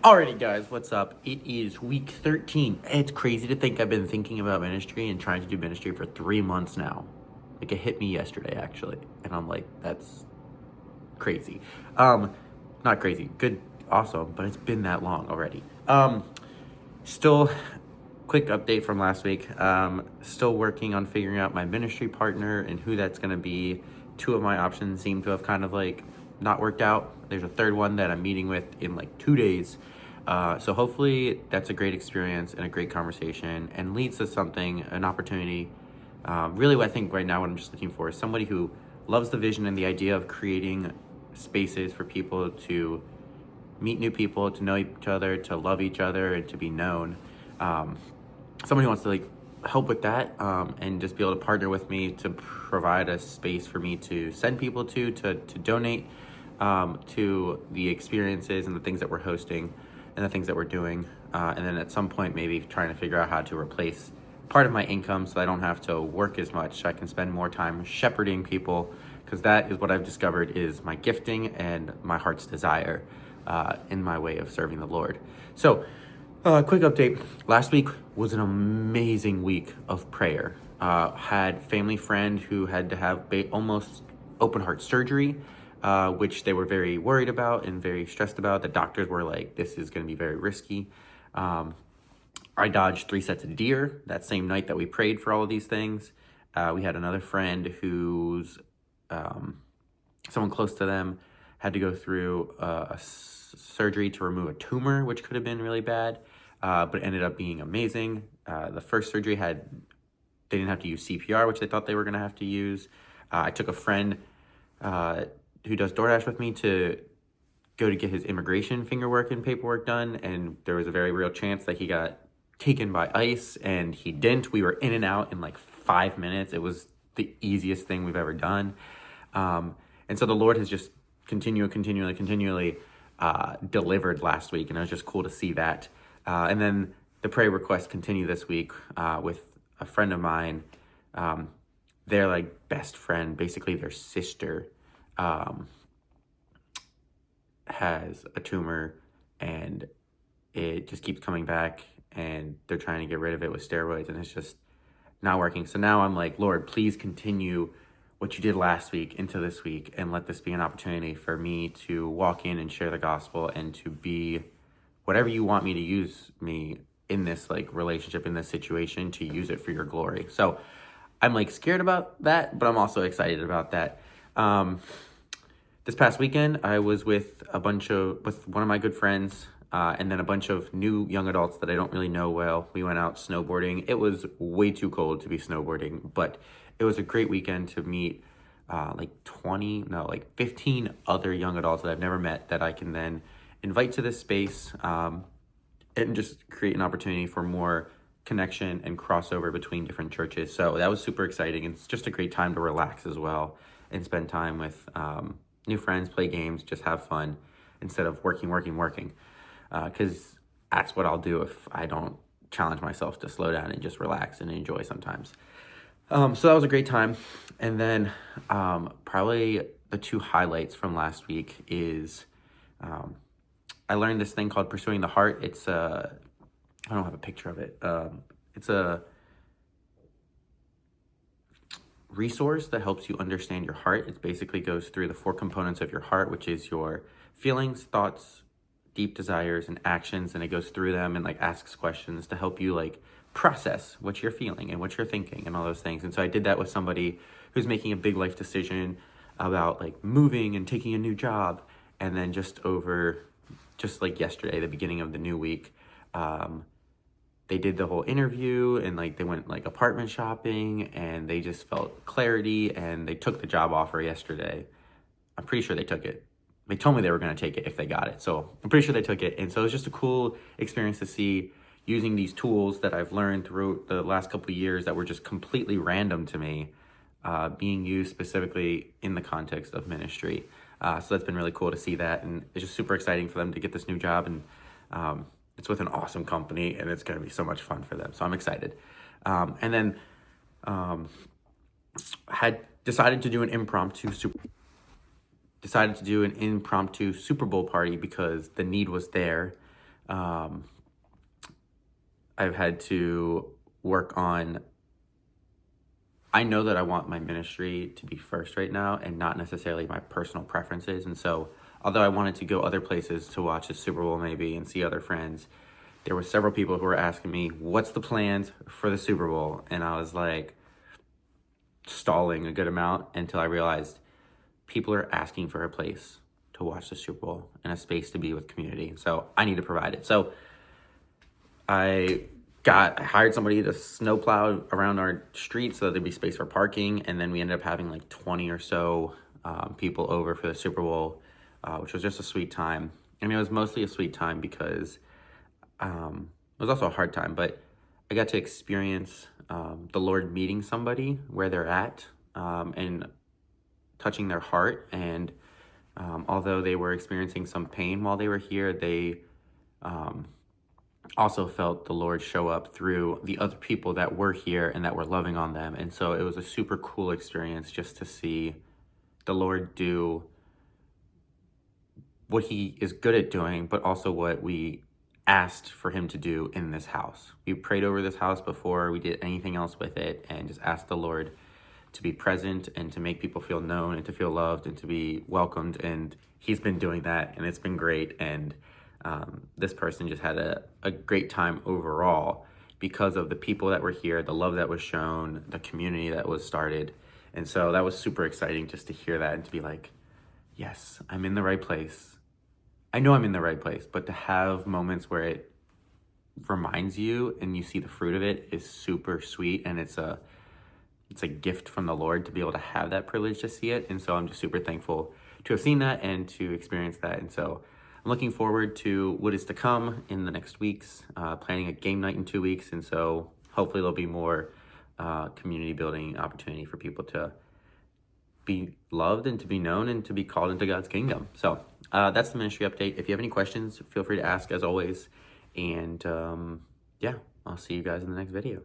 Alrighty guys, what's up? It is week 13. It's crazy to think I've been thinking about ministry and trying to do ministry for 3 months now. Like it hit me yesterday actually. And I'm like, that's crazy. Not crazy, good, awesome, but it's been that long already. Still, quick update from last week. Still working on figuring out my ministry partner and who that's gonna be. 2 of my options seem to have kind of like not worked out. There's a third one that I'm meeting with in like 2 days. So hopefully that's a great experience and a great conversation and leads to something, an opportunity. Really what I think right now what I'm just looking for is somebody who loves the vision and the idea of creating spaces for people to meet new people, to know each other, to love each other, and to be known. Somebody who wants to like help with that and just be able to partner with me to provide a space for me to send people to donate to the experiences and the things that we're hosting and the things that we're doing. And then at some point, maybe trying to figure out how to replace part of my income so I don't have to work as much. I can spend more time shepherding people, because that is what I've discovered is my gifting and my heart's desire in my way of serving the Lord. So, quick update. Last week was an amazing week of prayer. Had family friend who had to have almost open heart surgery, which they were very worried about and very stressed about. The doctors were like, this is going to be very risky. I dodged 3 sets of deer that same night that we prayed for all of these things. We had another friend who's someone close to them had to go through a surgery to remove a tumor, which could have been really bad, but ended up being amazing. The first surgery they didn't have to use CPR, which they thought they were going to have to use. I took a friend who does DoorDash with me to go to get his immigration fingerwork and paperwork done, and there was a very real chance that he got taken by ICE, and he didn't. We were in and out in like 5 minutes. It was the easiest thing we've ever done. And so the Lord has just continually delivered last week, and it was just cool to see that. And then the prayer requests continue this week with a friend of mine. Their like best friend, basically their sister, has a tumor, and it just keeps coming back, and they're trying to get rid of it with steroids, and it's just not working. So now I'm like, Lord, please continue what you did last week into this week, and let this be an opportunity for me to walk in and share the gospel and to be whatever you want me to use me in this like relationship, in this situation, to use it for your glory. So I'm like scared about that, but I'm also excited about that. This past weekend, I was with one of my good friends, and then a bunch of new young adults that I don't really know well. We went out snowboarding. It was way too cold to be snowboarding, but it was a great weekend to meet 15 other young adults that I've never met that I can then invite to this space and just create an opportunity for more connection and crossover between different churches. So that was super exciting. It's just a great time to relax as well and spend time with new friends, play games, just have fun instead of working. Because that's what I'll do if I don't challenge myself to slow down and just relax and enjoy sometimes. So that was a great time. And then probably the 2 highlights from last week is I learned this thing called Pursuing the Heart. It's I don't have a picture of it. It's a resource that helps you understand your heart. It basically goes through the 4 components of your heart, which is your feelings, thoughts, deep desires, and actions. And it goes through them and like asks questions to help you like process what you're feeling and what you're thinking and all those things. And so I did that with somebody who's making a big life decision about like moving and taking a new job. And then just like yesterday, the beginning of the new week, they did the whole interview and like they went like apartment shopping, and they just felt clarity, and they took the job offer yesterday. I'm pretty sure they took it. They told me they were going to take it if they got it. So I'm pretty sure they took it. And so it was just a cool experience to see, using these tools that I've learned through the last couple of years that were just completely random to me, being used specifically in the context of ministry. So that's been really cool to see that. And it's just super exciting for them to get this new job. And it's with an awesome company, and it's going to be so much fun for them. So I'm excited. And then had decided to do an impromptu Super Bowl party because the need was there. Um, I've had to work on, I know that I want my ministry to be first right now and not necessarily my personal preferences. And so, although I wanted to go other places to watch the Super Bowl maybe and see other friends, there were several people who were asking me, what's the plans for the Super Bowl? And I was like, stalling a good amount until I realized people are asking for a place to watch the Super Bowl and a space to be with community. So I need to provide it. So I hired somebody to snowplow around our street so that there'd be space for parking. And then we ended up having like 20 or so people over for the Super Bowl, which was just a sweet time. I mean, it was mostly a sweet time because it was also a hard time, but I got to experience the Lord meeting somebody where they're at and touching their heart. And although they were experiencing some pain while they were here, they also felt the Lord show up through the other people that were here and that were loving on them. And so it was a super cool experience just to see the Lord do what he is good at doing, but also what we asked for him to do in this house. We prayed over this house before we did anything else with it and just asked the Lord to be present and to make people feel known and to feel loved and to be welcomed. And he's been doing that and it's been great. And this person just had a great time overall because of the people that were here, the love that was shown, the community that was started. And so that was super exciting just to hear that and to be like, yes, I'm in the right place. I know I'm in the right place, but to have moments where it reminds you and you see the fruit of it is super sweet. And it's a gift from the Lord to be able to have that privilege to see it. And so I'm just super thankful to have seen that and to experience that. And so I'm looking forward to what is to come in the next weeks, planning a game night in 2 weeks. And so hopefully there'll be more community building opportunity for people to be loved and to be known and to be called into God's kingdom. So that's the ministry update. If you have any questions, feel free to ask as always. And yeah, I'll see you guys in the next video.